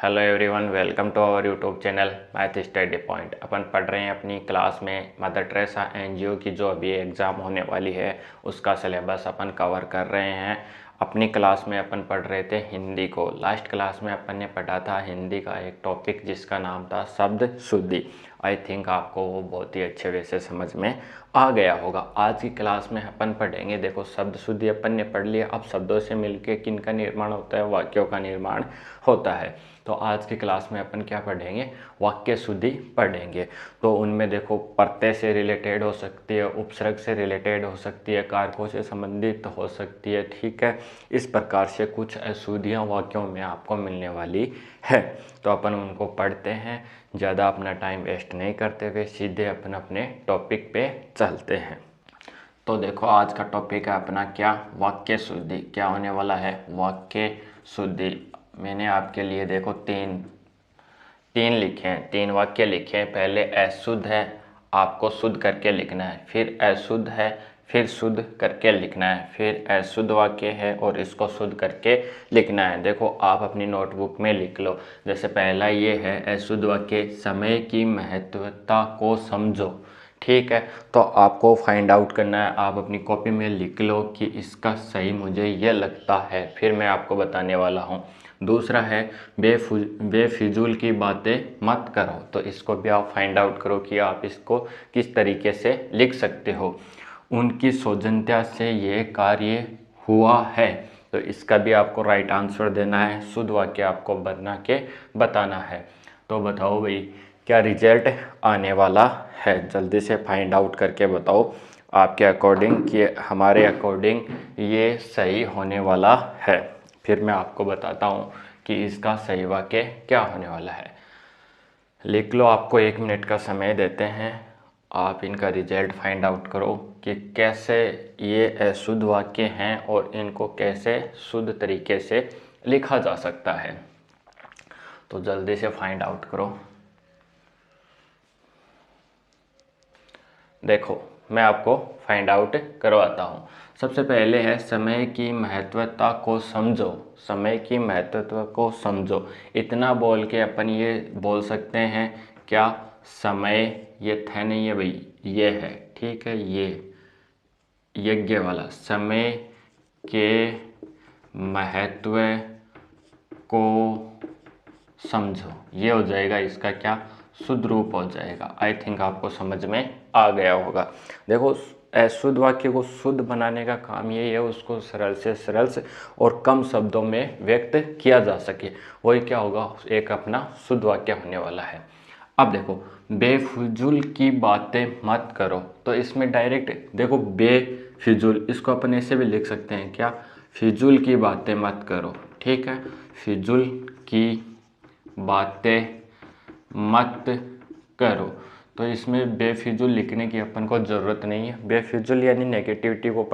Hello everyone, welcome to our YouTube channel math study point. अपन पढ़ रहे हैं अपनी क्लास में मदर टेरेसा एनजीओ की जो अभी एग्ज़ाम होने वाली है उसका सिलेबस अपन कवर कर रहे हैं। अपनी क्लास में अपन पढ़ रहे थे हिंदी को। लास्ट क्लास में अपन ने पढ़ा था हिंदी का एक टॉपिक जिसका नाम था शब्द शुद्धि। आई थिंक आपको वो बहुत ही अच्छे वे से समझ में आ गया होगा। आज की क्लास में अपन पढ़ेंगे, देखो शब्द शुद्धि अपन ने पढ़ लिया। अब शब्दों से मिलके किन का निर्माण होता है, वाक्यों का निर्माण होता है। तो आज की क्लास में अपन क्या पढ़ेंगे, वाक्य शुद्धि पढ़ेंगे। तो उनमें देखो प्रत्यय से रिलेटेड हो सकती है, उपसर्ग से रिलेटेड हो सकती है, कारकों से संबंधित हो सकती है। ठीक है, इस प्रकार से कुछ अशुद्धियाँ वाक्यों में आपको मिलने वाली है। तो अपन उनको पढ़ते हैं, ज़्यादा अपना टाइम वेस्ट नहीं करते हुए सीधे अपन अपने टॉपिक पे चलते हैं। तो देखो आज का टॉपिक है अपना क्या, वाक्य शुद्धि। क्या होने वाला है, वाक्य शुद्धि। मैंने आपके लिए देखो तीन लिखे हैं, तीन वाक्य लिखे हैं। पहले अशुद्ध है, आपको शुद्ध करके लिखना है। फिर अशुद्ध है, फिर शुद्ध करके लिखना है। फिर अशुद्ध वाक्य है और इसको शुद्ध करके लिखना है। देखो आप अपनी नोटबुक में लिख लो। जैसे पहला ये है अशुद्ध वाक्य, समय की महत्वता को समझो। ठीक है, तो आपको फाइंड आउट करना है। आप अपनी कॉपी में लिख लो कि इसका सही मुझे ये लगता है, फिर मैं आपको बताने वाला हूँ। दूसरा है बेफिजूल की बातें मत करो। तो इसको भी आप फाइंड आउट करो कि आप इसको किस तरीके से लिख सकते हो। उनकी सौजन्यता से ये कार्य हुआ है। तो इसका भी आपको राइट आंसर देना है। शुद्ध वाक्य आपको बना के बताना है। तो बताओ भाई, क्या रिजल्ट आने वाला है, जल्दी से फाइंड आउट करके बताओ आपके अकॉर्डिंग कि हमारे अकॉर्डिंग ये सही होने वाला है। फिर मैं आपको बताता हूँ कि इसका सही वाक्य क्या होने वाला है। लिख लो, आपको 1 मिनट का समय देते हैं। आप इनका रिजल्ट फाइंड आउट करो कि कैसे ये अशुद्ध वाक्य हैं और इनको कैसे शुद्ध तरीके से लिखा जा सकता है। तो जल्दी से फाइंड आउट करो। देखो मैं आपको फाइंड आउट करवाता हूँ। सबसे पहले है समय की महत्वता को समझो। समय की महत्वता को समझो, इतना बोल के अपन ये बोल सकते हैं क्या, समय ये थे नहीं है भाई, ये है। ठीक है, ये यज्ञ वाला, समय के महत्व को समझो, ये हो जाएगा इसका क्या, शुद्ध रूप हो जाएगा। आई थिंक आपको समझ में आ गया होगा। देखो अशुद्ध वाक्य को शुद्ध बनाने का काम यही है, उसको सरल से सरल से और कम शब्दों में व्यक्त किया जा सके। वही क्या होगा, एक अपना शुद्ध वाक्य होने वाला है। अब देखो बेफिजूल की बातें मत करो। तो इसमें डायरेक्ट देखो बेफिजूल, इसको अपन ऐसे भी लिख सकते हैं क्या, फिजूल की बातें मत करो। ठीक है, फिजूल की बातें मत करो। तो इसमें बेफिजूल लिखने की अपन को ज़रूरत नहीं है। बेफिजूल यानी नेगेटिविटी को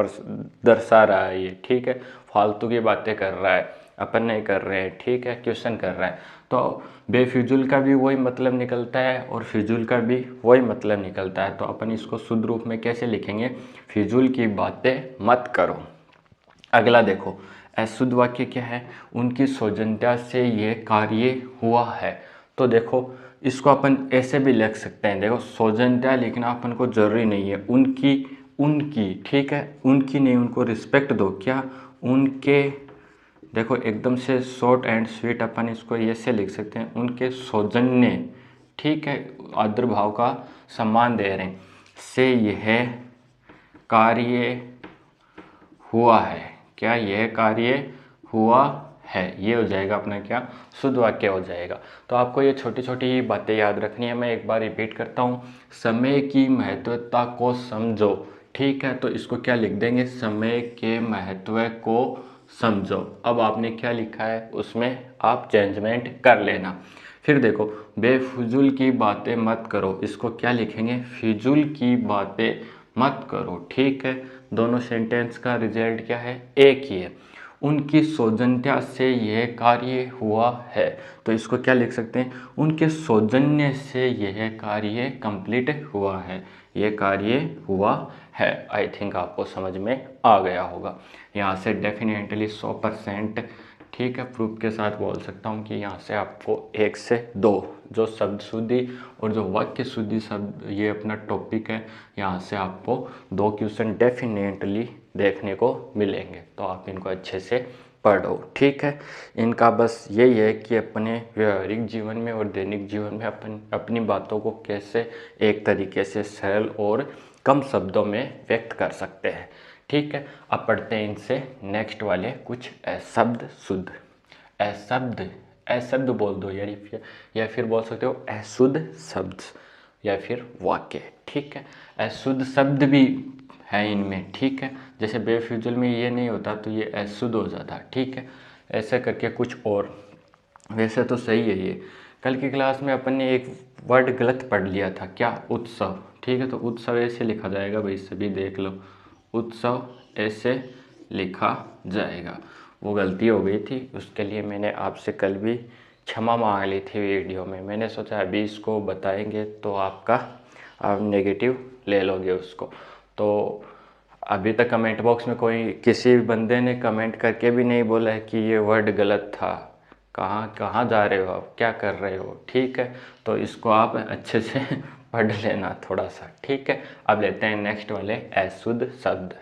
दर्शा रहा है ये। ठीक है, फालतू की बातें कर रहा है, अपन नहीं कर रहे हैं। ठीक है, क्वेश्चन कर रहा है। तो बेफिजूल का भी वही मतलब निकलता है और फिजूल का भी वही मतलब निकलता है। तो अपन इसको शुद्ध रूप में कैसे लिखेंगे, फिजूल की बातें मत करो। अगला देखो अशुद्ध वाक्य क्या है, उनकी सौजन्यता से ये कार्य हुआ है। तो देखो इसको अपन ऐसे भी लिख सकते हैं। देखो सौजन्यता लिखना अपन को जरूरी नहीं है, उनकी उनकी। ठीक है, उनकी नहीं, उनको रिस्पेक्ट दो। क्या, उनके। देखो एकदम से शॉर्ट एंड स्वीट अपन इसको ऐसे लिख सकते हैं, उनके सौजन्य। ठीक है, आदर भाव का सम्मान दे रहे हैं, से यह कार्य हुआ है। क्या, यह कार्य हुआ है, ये हो जाएगा अपना क्या, शुद्ध वाक्य हो जाएगा। तो आपको ये छोटी छोटी बातें याद रखनी है। मैं एक बार रिपीट करता हूँ, समय की महत्वता को समझो। ठीक है, तो इसको क्या लिख देंगे, समय के महत्व को समझो। अब आपने क्या लिखा है उसमें आप चेंजमेंट कर लेना। फिर देखो बेफिजूल की बातें मत करो, इसको क्या लिखेंगे, फिजूल की बातें मत करो। ठीक है, दोनों सेंटेंस का रिजल्ट क्या है, एक ही है। उनकी सौजन्यता से यह कार्य हुआ है। तो इसको क्या लिख सकते हैं, उनके सौजन्य से यह कार्य कंप्लीट हुआ है, यह कार्य हुआ है। आई थिंक आपको समझ में आ गया होगा। यहाँ से डेफिनेटली 100% ठीक है, प्रूफ के साथ बोल सकता हूँ कि यहाँ से आपको 1 से 2 जो शब्द शुद्धि और जो वाक्य शुद्धि शब्द ये अपना टॉपिक है, यहाँ से आपको 2 क्वेश्चन डेफिनेटली देखने को मिलेंगे। तो आप इनको अच्छे से पढ़ो। ठीक है, इनका बस यही है कि अपने व्यवहारिक जीवन में और दैनिक जीवन में अपनी बातों को कैसे एक तरीके से सरल और कम शब्दों में व्यक्त कर सकते हैं। ठीक है, अब पढ़ते हैं इनसे नेक्स्ट वाले कुछ शब्द शुद्ध। अशब्द बोल दो यार, या फिर बोल सकते हो अशुद्ध शब्द या फिर वाक्य। ठीक है, अशुद्ध शब्द भी है इनमें। ठीक है, जैसे बेफिजुल में ये नहीं होता तो ये अशुद्ध हो जाता। ठीक है, ऐसे करके कुछ और। वैसे तो सही है ये। कल की क्लास में अपन ने एक वर्ड गलत पढ़ लिया था, क्या? उत्सव। ठीक है, तो उत्सव ऐसे लिखा जाएगा भाई, सभी देख लो, उत्सव ऐसे लिखा जाएगा। वो गलती हो गई थी, उसके लिए मैंने आपसे कल भी क्षमा मांग ली थी वीडियो में। मैंने सोचा अभी इसको बताएंगे तो आप नेगेटिव ले लोगे उसको। तो अभी तक कमेंट बॉक्स में कोई किसी बंदे ने कमेंट करके भी नहीं बोला है कि ये वर्ड गलत था। कहाँ जा रहे हो आप, क्या कर रहे हो? ठीक है, तो इसको आप अच्छे से पढ़ लेना थोड़ा सा। ठीक है, अब लेते हैं नेक्स्ट वाले अशुद्ध शब्द।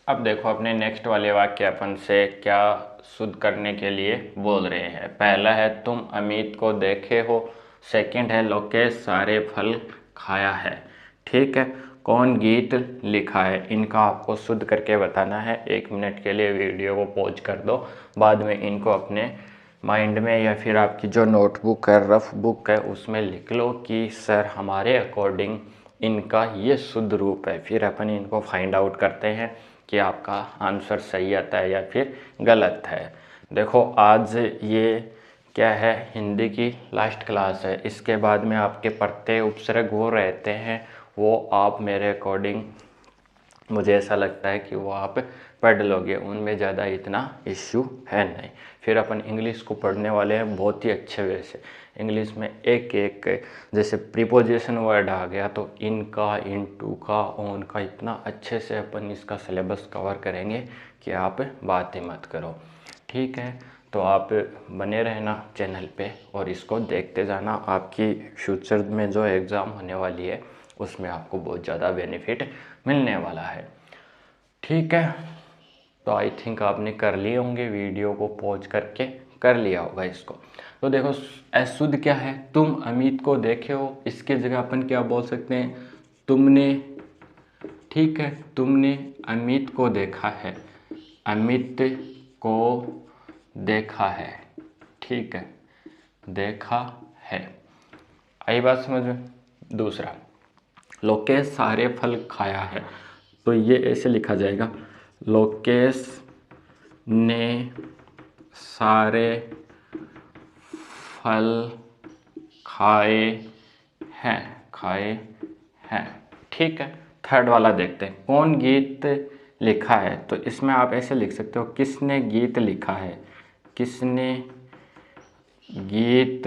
अब देखो अपने नेक्स्ट वाले वाक्य अपन से क्या शुद्ध करने के लिए बोल रहे हैं। पहला है तुम अमित को देखे हो। सेकंड है लोकेश सारे फल खाया है। ठीक है, कौन गीत लिखा है, इनका आपको शुद्ध करके बताना है। 1 मिनट के लिए वीडियो को पॉज कर दो, बाद में इनको अपने माइंड में या फिर आपकी जो नोटबुक है, रफ बुक है, उसमें लिख लो कि सर हमारे अकॉर्डिंग इनका ये शुद्ध रूप है। फिर अपन इनको फाइंड आउट करते हैं कि आपका आंसर सही आता है या फिर गलत है। देखो आज ये क्या है, हिंदी की लास्ट क्लास है। इसके बाद में आपके प्रत्यय उपसर्ग वो रहते हैं, वो आप मेरे अकॉर्डिंग, मुझे ऐसा लगता है कि वो आप पढ़ लोगे, उनमें ज़्यादा इतना इश्यू है नहीं। फिर अपन इंग्लिश को पढ़ने वाले हैं बहुत ही अच्छे वे से। इंग्लिश में एक एक जैसे प्रीपोजिशन वर्ड आ गया तो इनका, इनटू का, ऑन का, इतना अच्छे से अपन इसका सिलेबस कवर करेंगे कि आप बात ही मत करो। ठीक है, तो आप बने रहना चैनल पे और इसको देखते जाना। आपकी फ्यूचर में जो एग्ज़ाम होने वाली है उसमें आपको बहुत ज़्यादा बेनिफिट मिलने वाला है। ठीक है, तो आई थिंक आपने कर लिए होंगे, वीडियो को पॉज करके कर लिया होगा इसको। तो देखो अशुद्ध क्या है, तुम अमित को देखे हो, इसके जगह अपन क्या बोल सकते हैं, तुमने। ठीक है, तुमने अमित को देखा है, अमित को देखा है। ठीक है, देखा है, आई बात समझ में। दूसरा, लोकेश सारे फल खाया है, तो ये ऐसे लिखा जाएगा, लोकेश ने सारे फल खाए हैं, खाए हैं। ठीक है, थर्ड वाला देखते हैं, कौन गीत लिखा है। तो इसमें आप ऐसे लिख सकते हो, किसने गीत लिखा है, किसने गीत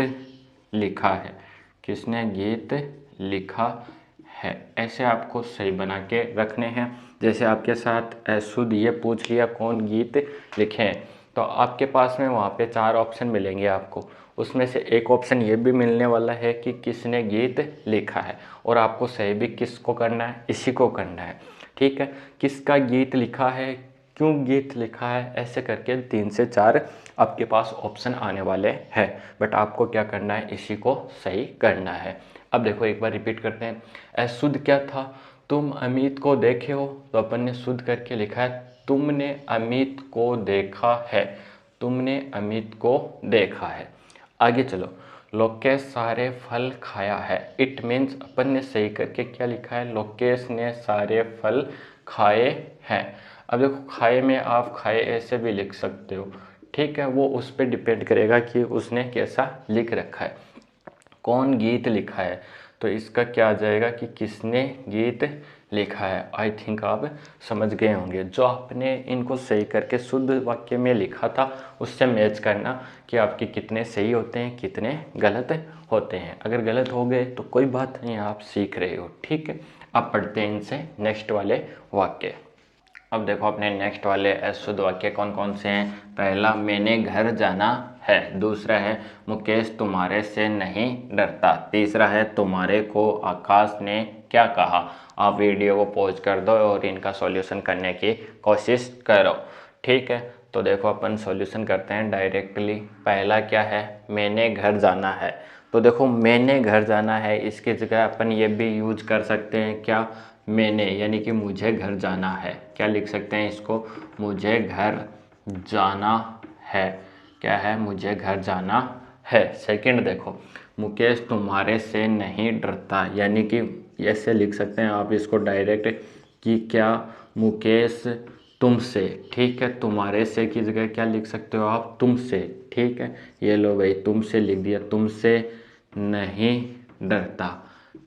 लिखा है, किसने गीत लिखा है। ऐसे आपको सही बना के रखने हैं। जैसे आपके साथ अशुद्ध ये पूछ लिया कौन गीत लिखे हैं, तो आपके पास में वहाँ पे 4 ऑप्शन मिलेंगे आपको। उसमें से एक ऑप्शन ये भी मिलने वाला है कि किसने गीत लिखा है, और आपको सही भी किसको करना है, इसी को करना है। ठीक है, किसका गीत लिखा है, क्यों गीत लिखा है, ऐसे करके 3 से 4 आपके पास ऑप्शन आने वाले हैं। बट आपको क्या करना है, इसी को सही करना है। अब देखो एक बार रिपीट करते हैं। अशुद्ध क्या था, तुम अमित को देखे हो, तो अपन ने शुद्ध करके लिखा है, तुमने अमित को देखा है, तुमने अमित को देखा है। आगे चलो, लोकेश सारे फल खाया है, इट मीन्स अपन ने सही करके क्या लिखा है, लोकेश ने सारे फल खाए हैं। अब देखो खाए में आप खाए ऐसे भी लिख सकते हो। ठीक है, वो उस पर डिपेंड करेगा कि उसने कैसा लिख रखा है। कौन गीत लिखा है, तो इसका क्या आ जाएगा कि किसने गीत लिखा है। आई थिंक आप समझ गए होंगे। जो आपने इनको सही करके शुद्ध वाक्य में लिखा था उससे मैच करना कि आपके कितने सही होते हैं, कितने गलत होते हैं। अगर गलत हो गए तो कोई बात नहीं, आप सीख रहे हो। ठीक है, अब पढ़ते हैं इनसे नेक्स्ट वाले वाक्य। अब देखो अपने नेक्स्ट वाले अशुद्ध वाक्य कौन कौन से हैं। पहला, मैंने घर जाना है। दूसरा है, मुकेश तुम्हारे से नहीं डरता। तीसरा है, तुम्हारे को आकाश ने क्या कहा। आप वीडियो को पॉज कर दो और इनका सॉल्यूशन करने की कोशिश करो। ठीक है, तो देखो अपन सॉल्यूशन करते हैं डायरेक्टली। पहला क्या है, मैंने घर जाना है। तो देखो मैंने घर जाना है, इसकी जगह अपन ये भी यूज कर सकते हैं क्या, मैंने, यानी कि मुझे घर जाना है। क्या लिख सकते हैं इसको, मुझे घर जाना है। क्या है, मुझे घर जाना है। सेकंड देखो, मुकेश तुम्हारे से नहीं डरता, यानी कि ऐसे लिख सकते हैं आप इसको डायरेक्ट कि क्या मुकेश तुमसे, ठीक है, तुम्हारे से की जगह क्या लिख सकते हो आप, तुमसे। ठीक है, ये लो भाई तुमसे लिख दिया, तुमसे नहीं डरता।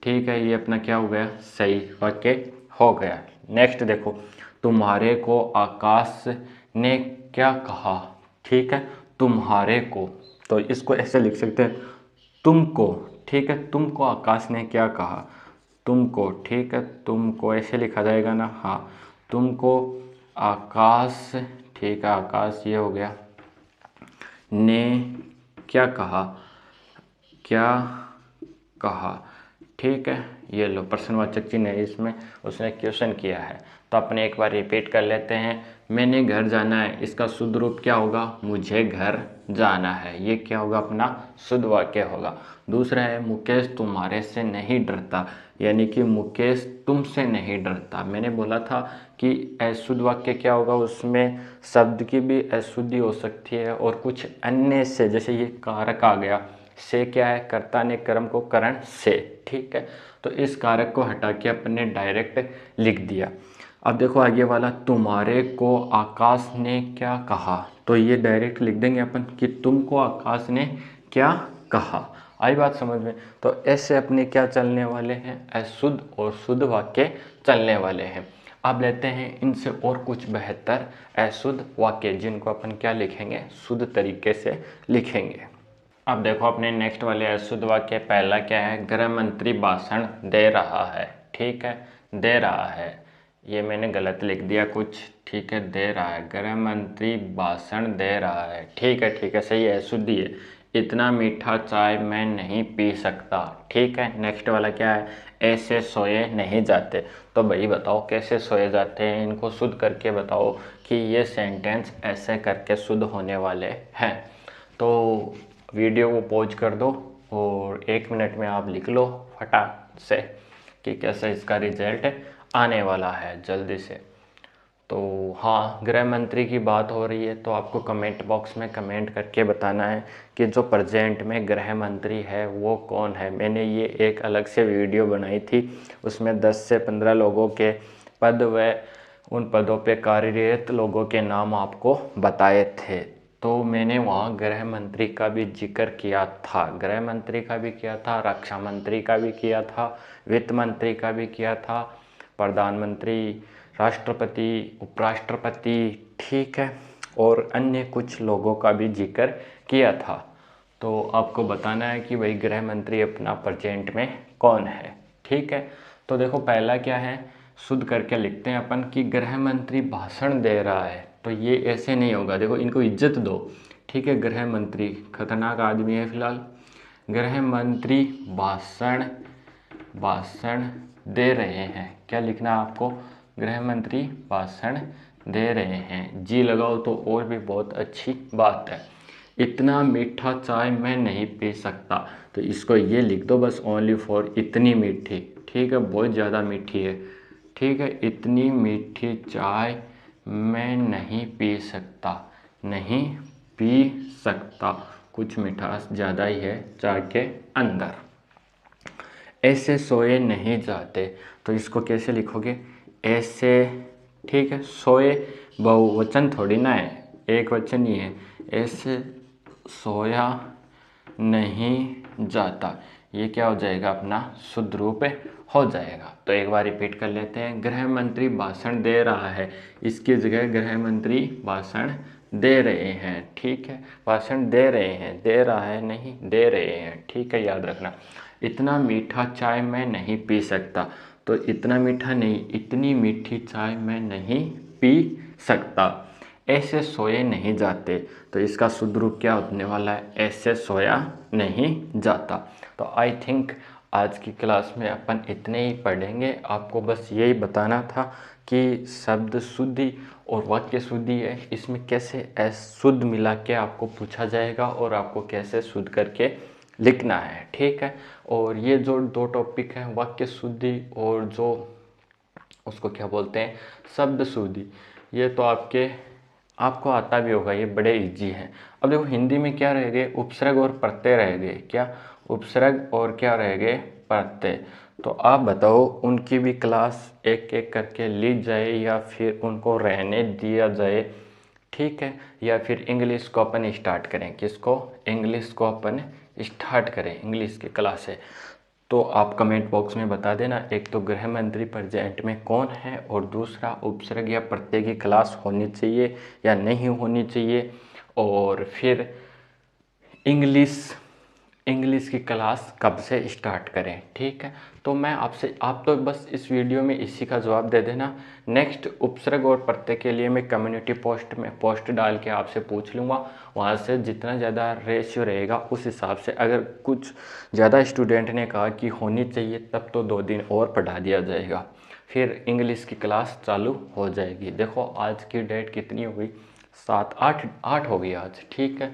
ठीक है, ये अपना क्या हो गया, सही वाक्य हो गया। नेक्स्ट देखो, तुम्हारे को आकाश ने क्या कहा। ठीक है, तुम्हारे को, तो इसको ऐसे लिख सकते हैं, तुमको। ठीक है, तुमको आकाश ने क्या कहा, तुमको। ठीक है, तुमको ऐसे लिखा जाएगा ना, हाँ, तुमको आकाश, ठीक है, आकाश ये हो गया, ने क्या कहा, क्या कहा। ठीक है, ये लो प्रश्नवाचक चिन्ह है इसमें, उसने क्वेश्चन किया है। तो अपने एक बार रिपीट कर लेते हैं, मैंने घर जाना है, इसका शुद्ध रूप क्या होगा, मुझे घर जाना है। ये क्या होगा, अपना शुद्ध वाक्य होगा। दूसरा है, मुकेश तुम्हारे से नहीं डरता, यानी कि मुकेश तुमसे नहीं डरता। मैंने बोला था कि अशुद्ध वाक्य क्या होगा, उसमें शब्द की भी अशुद्धि हो सकती है और कुछ अन्य से, जैसे ये कारक आ गया, से क्या है, कर्ता ने कर्म को करण से। ठीक है, तो इस कारक को हटा के अपन ने डायरेक्ट लिख दिया। अब देखो आगे वाला, तुम्हारे को आकाश ने क्या कहा। तो ये डायरेक्ट लिख देंगे अपन कि तुमको आकाश ने क्या कहा। आई बात समझ में। तो ऐसे अपने क्या चलने वाले हैं, अशुद्ध और शुद्ध वाक्य चलने वाले हैं। अब लेते हैं इनसे और कुछ बेहतर अशुद्ध वाक्य, जिनको अपन क्या लिखेंगे, शुद्ध तरीके से लिखेंगे। अब देखो अपने नेक्स्ट वाले अशुद्ध वाक्य, पहला क्या है, गृह मंत्री भाषण दे रहा है। ठीक है, दे रहा है, ये मैंने गलत लिख दिया कुछ। ठीक है, दे रहा है, गृह मंत्री भाषण दे रहा है। ठीक है, ठीक है, सही है, शुद्धि है। इतना मीठा चाय मैं नहीं पी सकता। ठीक है, नेक्स्ट वाला क्या है, ऐसे सोए नहीं जाते। तो भाई बताओ कैसे सोए जाते हैं, इनको शुद्ध करके बताओ कि ये सेंटेंस ऐसे करके शुद्ध होने वाले हैं। तो वीडियो को पॉज कर दो और 1 मिनट में आप लिख लो फटाक से कि कैसे इसका रिजल्ट आने वाला है जल्दी से। तो हाँ, गृह मंत्री की बात हो रही है तो आपको कमेंट बॉक्स में कमेंट करके बताना है कि जो प्रेजेंट में गृह मंत्री है वो कौन है। मैंने ये एक अलग से वीडियो बनाई थी, उसमें 10 से 15 लोगों के पद व उन पदों पे कार्यरत लोगों के नाम आपको बताए थे। तो मैंने वहाँ गृह मंत्री का भी जिक्र किया था, गृह मंत्री का भी किया था, रक्षा मंत्री का भी किया था, वित्त मंत्री का भी किया था, प्रधानमंत्री, राष्ट्रपति, उपराष्ट्रपति, ठीक है, और अन्य कुछ लोगों का भी जिक्र किया था। तो आपको बताना है कि भाई गृह मंत्री अपना प्रेजेंट में कौन है। ठीक है, तो देखो पहला क्या है, शुद्ध करके लिखते हैं अपन कि गृह मंत्री भाषण दे रहा है। तो ये ऐसे नहीं होगा, देखो इनको इज्जत दो। ठीक है, गृह मंत्री खतरनाक आदमी है फिलहाल। गृह मंत्री भाषण, भाषण दे रहे हैं, क्या लिखना है आपको, गृह मंत्री भाषण दे रहे हैं। जी लगाओ तो और भी बहुत अच्छी बात है। इतना मीठा चाय मैं नहीं पी सकता, तो इसको ये लिख दो बस, ओनली फॉर इतनी मीठी। ठीक है, बहुत ज़्यादा मीठी है। ठीक है, इतनी मीठी चाय मैं नहीं पी सकता, नहीं पी सकता, कुछ मिठास ज़्यादा ही है चाय के अंदर। ऐसे सोए नहीं जाते, तो इसको कैसे लिखोगे, ऐसे। ठीक है, सोए बहुवचन थोड़ी ना है, एक वचन ही है, ऐसे सोया नहीं जाता। ये क्या हो जाएगा, अपना शुद्ध रूप हो जाएगा। तो एक बार रिपीट कर लेते हैं, गृह मंत्री भाषण दे रहा है, इसकी जगह गृह मंत्री भाषण दे रहे हैं। ठीक है, भाषण दे रहे हैं, दे रहा है नहीं, दे रहे हैं। ठीक है, याद रखना। इतना मीठा चाय मैं नहीं पी सकता, तो इतना मीठा नहीं, इतनी मीठी चाय मैं नहीं पी सकता। ऐसे सोए नहीं जाते, तो इसका शुद्ध रूप क्या होने वाला है? ऐसे सोया नहीं जाता। तो आई थिंक आज की क्लास में अपन इतने ही पढ़ेंगे। आपको बस यही बताना था कि शब्द शुद्धि और वाक्य शुद्धि है, इसमें कैसे शुद्ध मिला के आपको पूछा जाएगा और आपको कैसे शुद्ध करके लिखना है, ठीक है। और ये जो दो टॉपिक हैं, वाक्य शुद्धि और जो उसको क्या बोलते हैं, शब्द शुद्धि, ये तो आपको आता भी होगा, ये बड़े इजी हैं। अब देखो हिंदी में क्या रह गए? उपसर्ग और प्रत्यय रह गए। क्या? उपसर्ग और क्या रह गए? प्रत्यय। तो आप बताओ उनकी भी क्लास एक एक करके ली जाए या फिर उनको रहने दिया जाए, ठीक है, या फिर इंग्लिश को अपन स्टार्ट करें? किसको? इंग्लिश को अपन स्टार्ट करें, इंग्लिश की क्लास है। तो आप कमेंट बॉक्स में बता देना, एक तो गृह मंत्री प्रेजेंट में कौन है और दूसरा उपसर्ग या प्रत्यय की क्लास होनी चाहिए या नहीं होनी चाहिए, और फिर इंग्लिश की क्लास कब से स्टार्ट करें, ठीक है। तो मैं आप तो बस इस वीडियो में इसी का जवाब दे देना। नेक्स्ट उपसर्ग और प्रत्यय के लिए मैं कम्युनिटी पोस्ट में पोस्ट डाल के आपसे पूछ लूँगा, वहाँ से जितना ज़्यादा रेशियो रहेगा उस हिसाब से, अगर कुछ ज़्यादा स्टूडेंट ने कहा कि होनी चाहिए तब तो 2 दिन और पढ़ा दिया जाएगा, फिर इंग्लिश की क्लास चालू हो जाएगी। देखो आज की डेट कितनी हो गई? 7 8 हो गई आज, ठीक है।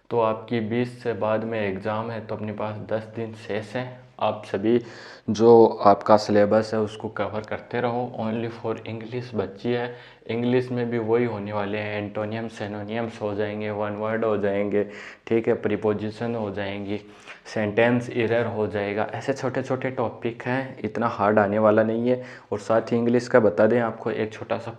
तो आपकी 20 से बाद में एग्ज़ाम है, तो अपने पास 10 दिन शेष हैं। आप सभी जो आपका सिलेबस है उसको कवर करते रहो। ओनली फॉर इंग्लिश बची है। इंग्लिश में भी वही होने वाले हैं, एंटोनियम सिनोनियम्स हो जाएंगे, वन वर्ड हो जाएंगे, ठीक है, प्रीपोजिशन हो जाएंगी, सेंटेंस एरर हो जाएगा। ऐसे छोटे छोटे टॉपिक हैं, इतना हार्ड आने वाला नहीं है। और साथ ही इंग्लिश का बता दें आपको, एक छोटा सा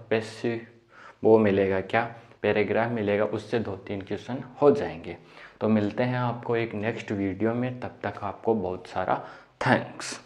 वो मिलेगा, क्या? पैराग्राफ मिलेगा, उससे 2-3 क्वेश्चन हो जाएंगे। तो मिलते हैं आपको एक नेक्स्ट वीडियो में, तब तक आपको बहुत सारा थैंक्स।